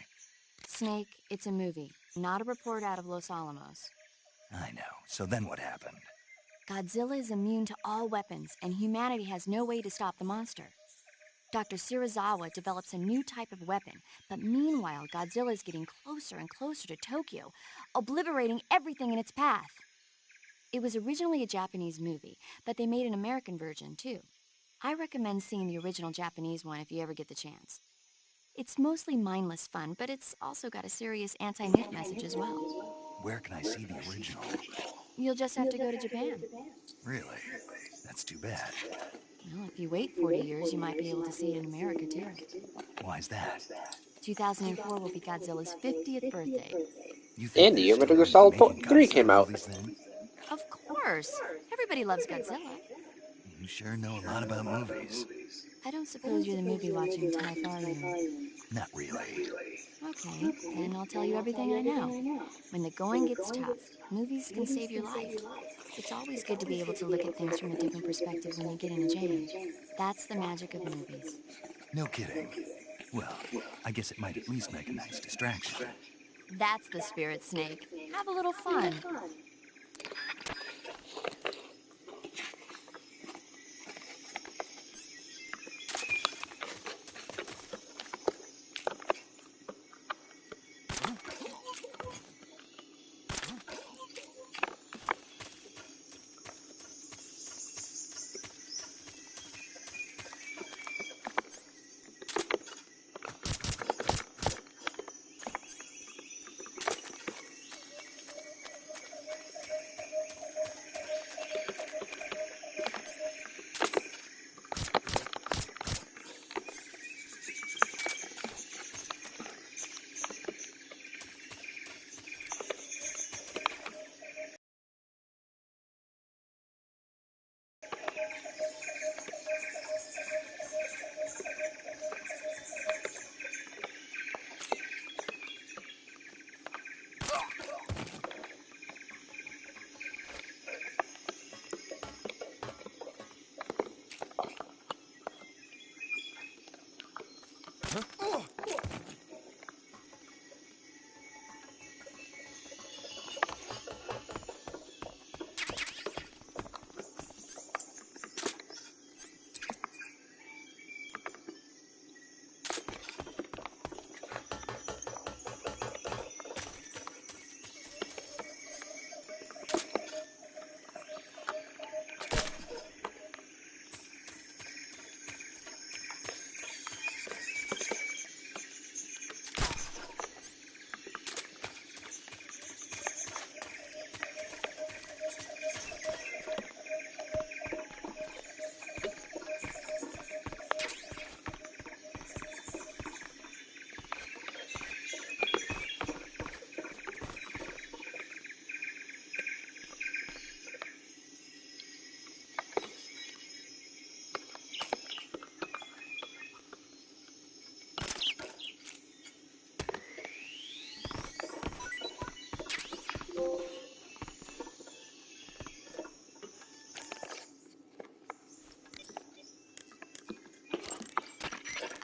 Snake, it's a movie, not a report out of Los Alamos. I know. So then what happened? Godzilla is immune to all weapons, and humanity has no way to stop the monster. Dr. Shirazawa develops a new type of weapon, but meanwhile, Godzilla is getting closer and closer to Tokyo, obliterating everything in its path. It was originally a Japanese movie, but they made an American version, too. I recommend seeing the original Japanese one if you ever get the chance. It's mostly mindless fun, but it's also got a serious anti-myth message as well. Where can I see the original? You'll just have to go to Japan. Really? That's too bad. Well, if you wait 40 years, you might be able to see it in America, too. Why's that? 2004 will be Godzilla's 50th birthday. You think Andy, your they're Metal Gear still Solid making 3 Godzilla came out. movies then? Of course. Everybody loves Godzilla. You sure know a lot about movies. I don't suppose you're the movie-watching type, are you? Not really. Okay, then I'll tell you everything I know. When the going gets tough, movies can save your life. It's always good to be able to look at things from a different perspective when you get in a jam. That's the magic of movies. No kidding. Well, I guess it might at least make a nice distraction. That's the spirit, Snake. Have a little fun.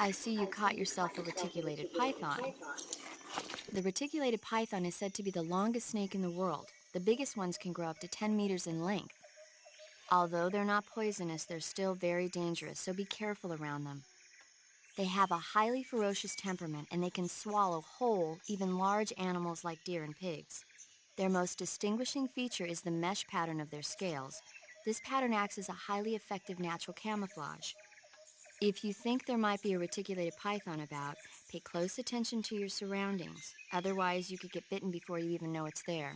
I see you caught yourself a reticulated python. The reticulated python is said to be the longest snake in the world. The biggest ones can grow up to 10 meters in length. Although they're not poisonous, they're still very dangerous, so be careful around them. They have a highly ferocious temperament, and they can swallow whole, even large animals like deer and pigs. Their most distinguishing feature is the mesh pattern of their scales. This pattern acts as a highly effective natural camouflage. If you think there might be a reticulated python about, pay close attention to your surroundings. Otherwise, you could get bitten before you even know it's there.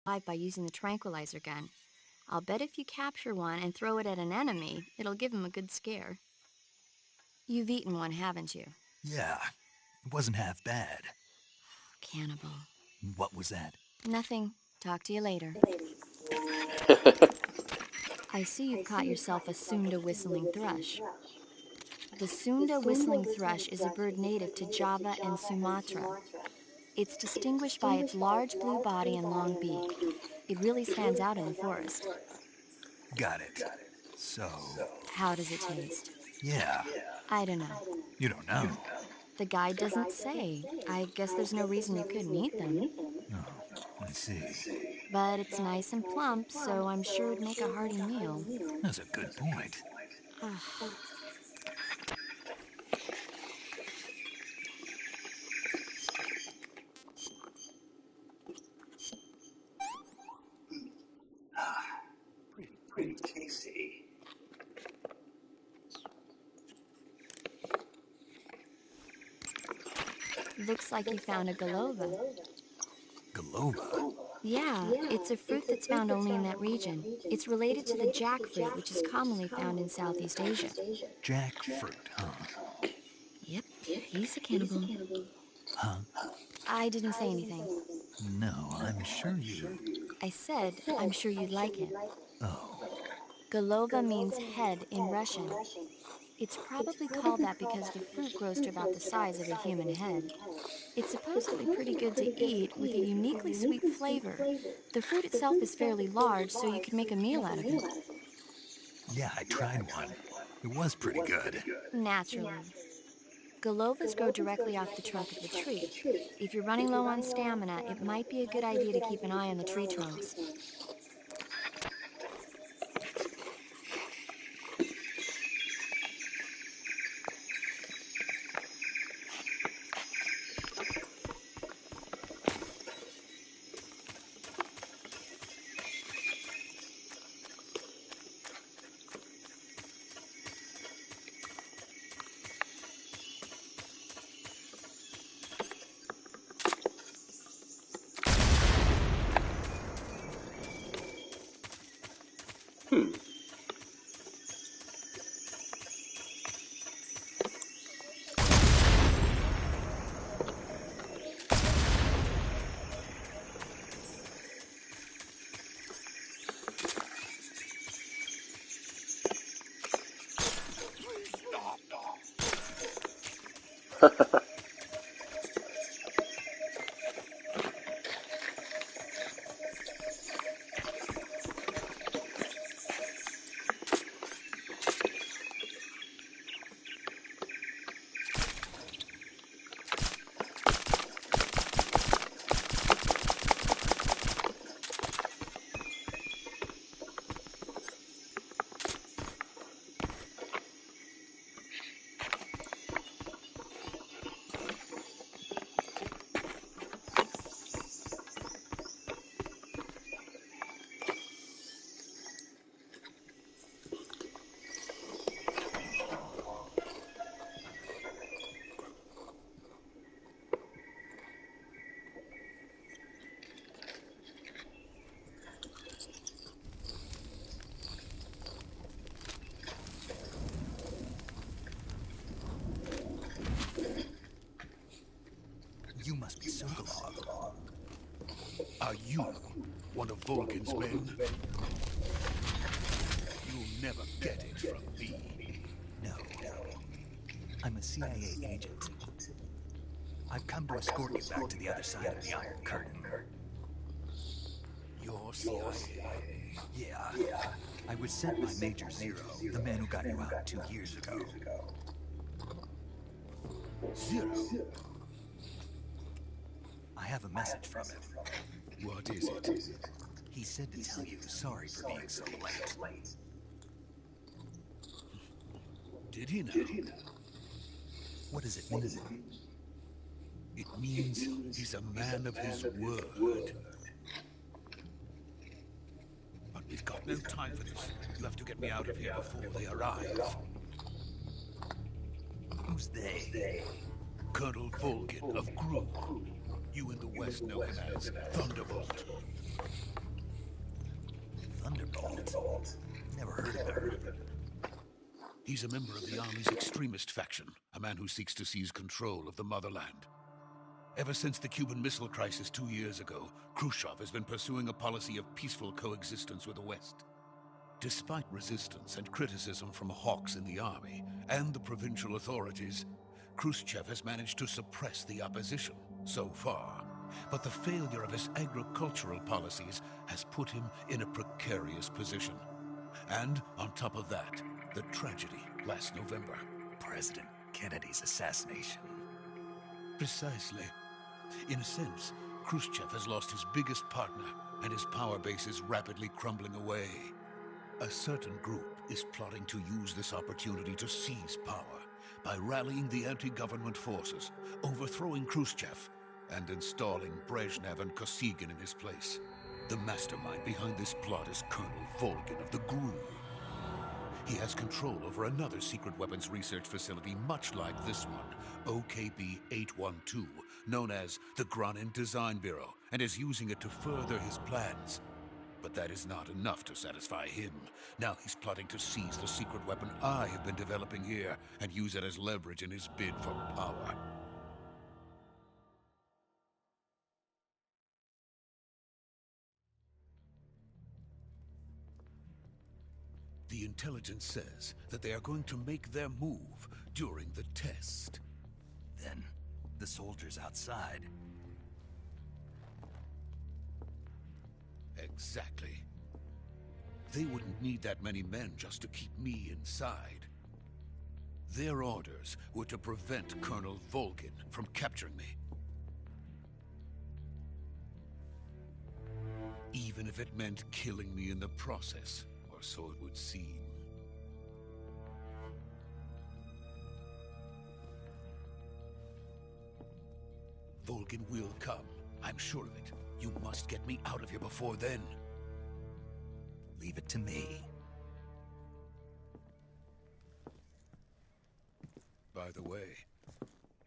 By using the tranquilizer gun. I'll bet if you capture one and throw it at an enemy, it'll give him a good scare. You've eaten one, haven't you? Yeah, it wasn't half bad. Cannibal. What was that? Nothing. Talk to you later. I see you've caught yourself a Sunda whistling thrush. The Sunda whistling thrush is a bird native to Java and Sumatra. It's distinguished by its large blue body and long beak. It really stands out in the forest. Got it. So... How does it taste? yeah. I don't know. You don't know? The guide doesn't say. I guess there's no reason you couldn't eat them. Oh, I see. But it's nice and plump, so I'm sure it'd make a hearty meal. That's a good point. Pretty tasty. Looks like you found a galova. Galova? Yeah, it's a fruit that's found only in that region. It's related to the jackfruit, which is commonly found in Southeast Asia. Jackfruit, huh? Yep, he's a cannibal. Huh? I didn't say anything. No, I'm sure you... I said, I'm sure you'd like it. Oh. Galova means head in Russian. It's probably called that because the fruit grows to about the size of a human head. It's supposedly pretty good to eat with a uniquely sweet flavor. The fruit itself is fairly large, so you could make a meal out of it. Yeah, I tried one. It was pretty good. Naturally. Galovas grow directly off the trunk of the tree. If you're running low on stamina, it might be a good idea to keep an eye on the tree trunks. You must be Sokolov. Are you one of Vulcan's men? You'll never get it from me. No. I'm a CIA agent. I've come to escort you back to the other side of the Iron Curtain. You're CIA. Yeah. I was sent by Major Zero, the man who got you out 2 years ago. Zero? I have a message from him. What is it? He said to tell you sorry for being so late. Did he now? What does it mean? It means he's a man of his word. But we've got no time for this. You have to get me out of here before they arrive. Who's they? Colonel Volgin of Gru. You in the West know him as Thunderbolt. Thunderbolt? Never heard of him. He's a member of the Army's extremist faction, a man who seeks to seize control of the motherland. Ever since the Cuban Missile Crisis 2 years ago, Khrushchev has been pursuing a policy of peaceful coexistence with the West. Despite resistance and criticism from hawks in the army and the provincial authorities, Khrushchev has managed to suppress the opposition so far. But the failure of his agricultural policies has put him in a precarious position. And on top of that, the tragedy last November. President Kennedy's assassination. Precisely. In a sense, Khrushchev has lost his biggest partner, and his power base is rapidly crumbling away. A certain group is plotting to use this opportunity to seize power by rallying the anti-government forces, overthrowing Khrushchev, and installing Brezhnev and Kosygin in his place. The mastermind behind this plot is Colonel Volgin of the GRU. He has control over another secret weapons research facility much like this one, OKB-812, known as the Granin Design Bureau, and is using it to further his plans. But that is not enough to satisfy him. Now he's plotting to seize the secret weapon I have been developing here and use it as leverage in his bid for power. The intelligence says that they are going to make their move during the test. Then, the soldiers outside. Exactly. They wouldn't need that many men just to keep me inside. Their orders were to prevent Colonel Volgin from capturing me. Even if it meant killing me in the process, or so it would seem. Volgin will come. I'm sure of it. You must get me out of here before then. Leave it to me. By the way,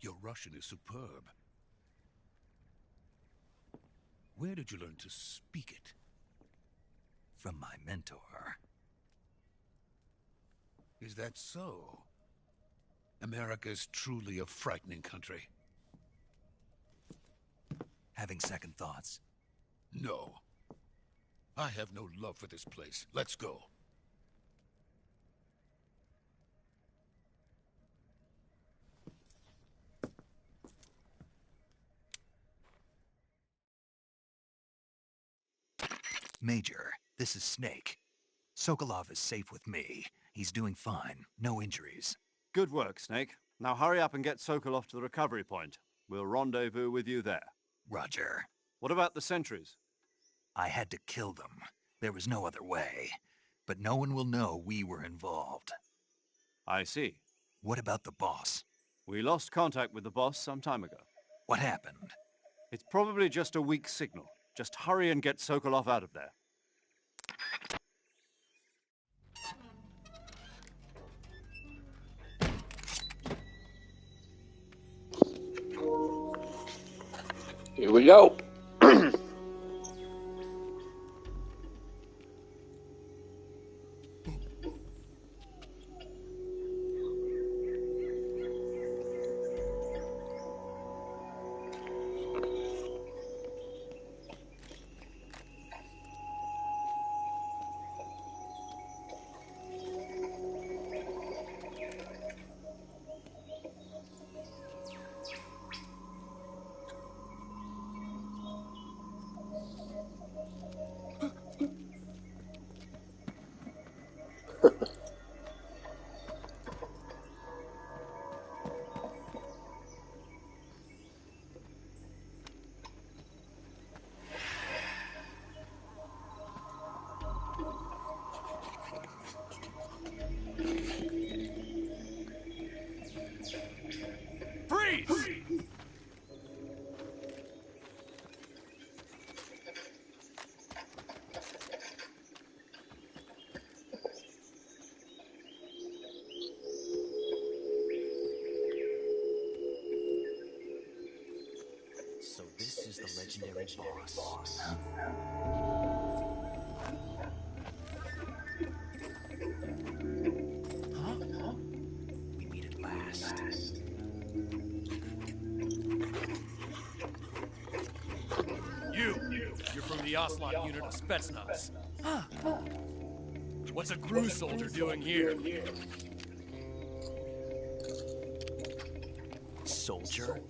your Russian is superb. Where did you learn to speak it? From my mentor. Is that so? America is truly a frightening country. Having second thoughts? No. I have no love for this place. Let's go. Major, this is Snake. Sokolov is safe with me. He's doing fine. No injuries. Good work, Snake. Now hurry up and get Sokolov to the recovery point. We'll rendezvous with you there. Roger. What about the sentries? I had to kill them. There was no other way. But no one will know we were involved. I see. What about the boss? We lost contact with the boss some time ago. What happened? It's probably just a weak signal. Just hurry and get Sokolov out of there. Here we go. So this is the legendary boss. Huh? We meet at last. You're from the Ocelot unit of Spetsnaz. Huh. What's a GRU soldier doing here? Soldier?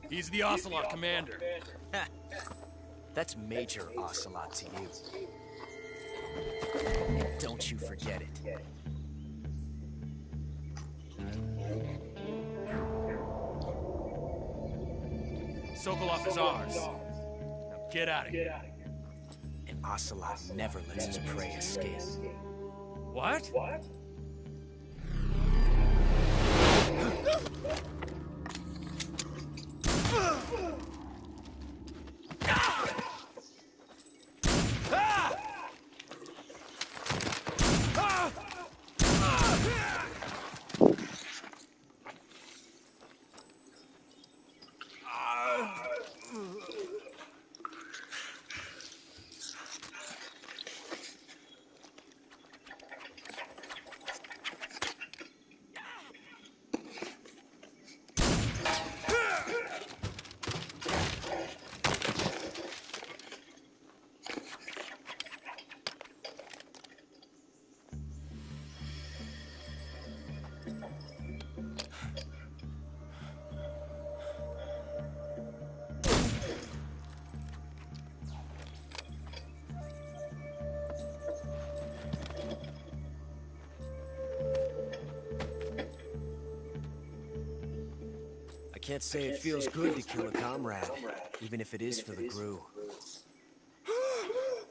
He's the Ocelot commander. That's Major Ocelot to you. And don't you forget it. Sokolov is ours. Now get out of here. And Ocelot never lets his prey escape. What? I can't say it feels good to kill a comrade, even if it is for the GRU.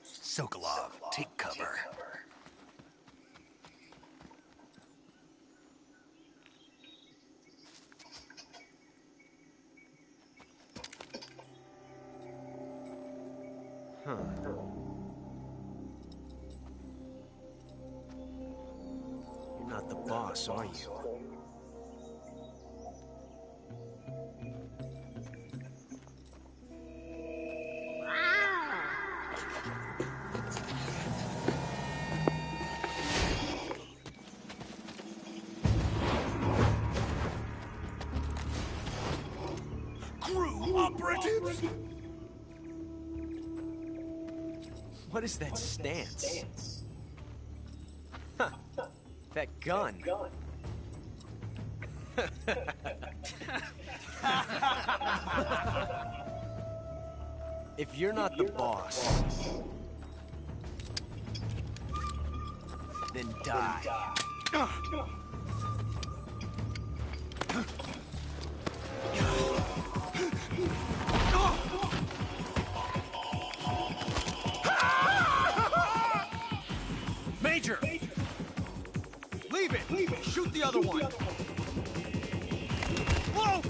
Sokolov, take cover. Huh. You're not the boss, are you? GRU operatives? What is that stance? Huh. That gun. If you're not the boss, then die. Major! Leave it! Shoot the other one! Whoa!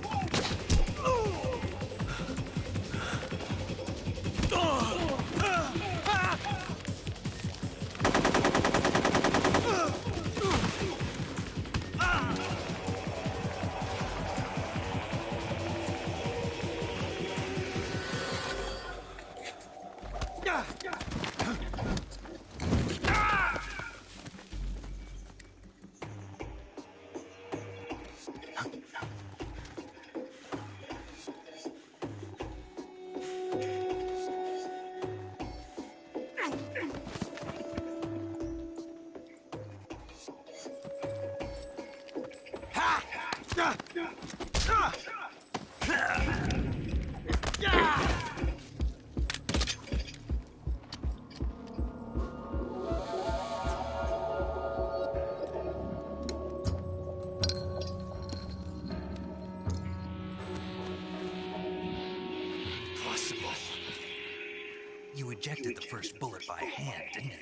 You ejected the first bullet by hand, didn't you?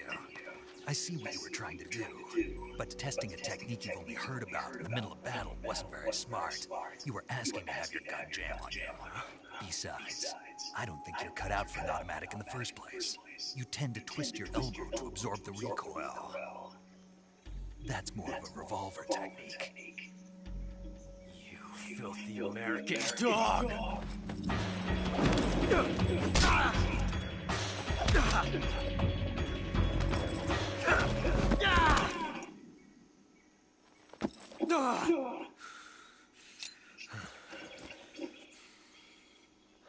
I see what you were trying to do. But testing a technique you've only heard about in the middle of battle wasn't very smart. You were asking to have your gun jam on you. Besides, I don't think you're cut out for an automatic in the first place. You tend to twist your elbow to absorb the recoil. That's more of a revolver technique. You filthy American dog!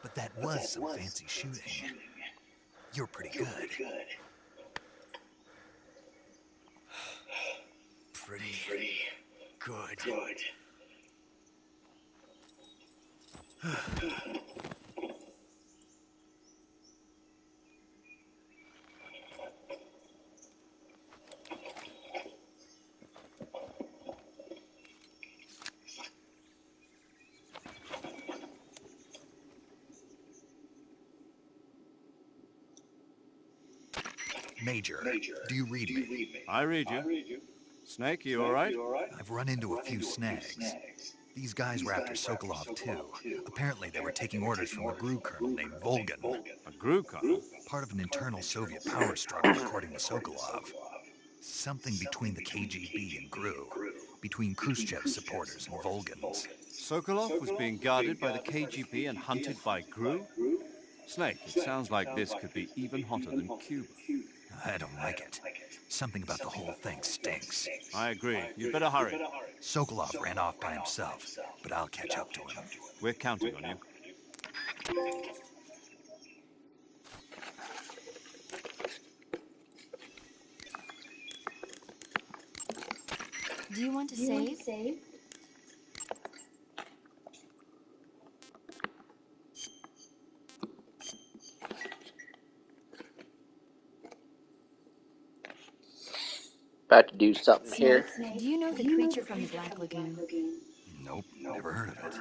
But that was some fancy shooting. You're pretty good. Pretty good. Major, do you read me? I read you. Snake, you alright? I've run into a few snags. These guys were after Sokolov, too. Apparently they were taking orders from a GRU colonel named Volgan. A GRU colonel? Part of an internal Soviet power struggle, according to Sokolov. Something between the KGB and GRU. Between Khrushchev's supporters and Volgan's. Sokolov was being guarded by the KGB and hunted by GRU? Snake, it sounds like this could be even hotter than Cuba. I don't like it. Something about the whole thing stinks. I agree. You'd better hurry. Sokolov ran off by himself, but I'll catch up to him. We're counting on you. Do you want to save? About to do something here. Do you know the creature from the Black Lagoon? Nope, never heard of it.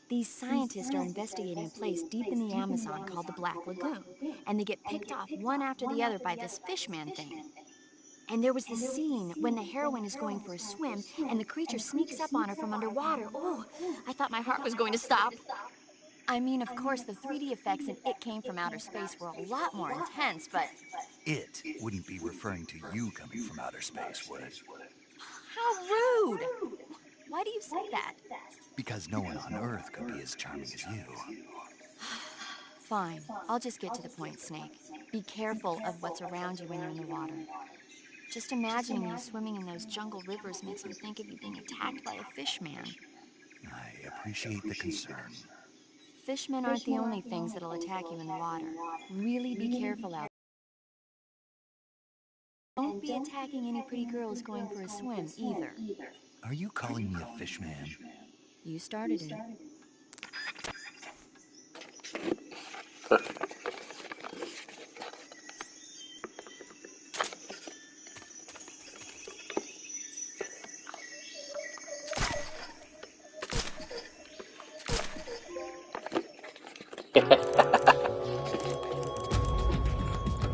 These scientists are investigating a place deep in the Amazon called the Black Lagoon, and they get picked off one after the other by this fishman thing. And there was this scene when the heroine is going for a swim, and the creature sneaks up on her from underwater. Oh, I thought my heart was going to stop. I mean, of course, the 3D effects in It Came from Outer Space were a lot more intense, but... It wouldn't be referring to you coming from outer space, would it? How rude! Why do you say that? Because no one on Earth could be as charming as you. Fine. I'll just get to the point, Snake. Be careful of what's around you when you're in the water. Just imagining you swimming in those jungle rivers makes me think of you being attacked by a fishman. I appreciate the concern. Fishmen aren't the only things that'll attack you in the water. Really be careful out there. Don't be attacking any pretty girls going for a swim, either. Are you calling me a fishman? You started it.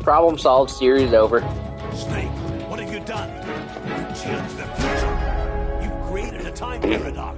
Problem solved, series over. Snake, what have you done? You changed the future. You've created a time paradox.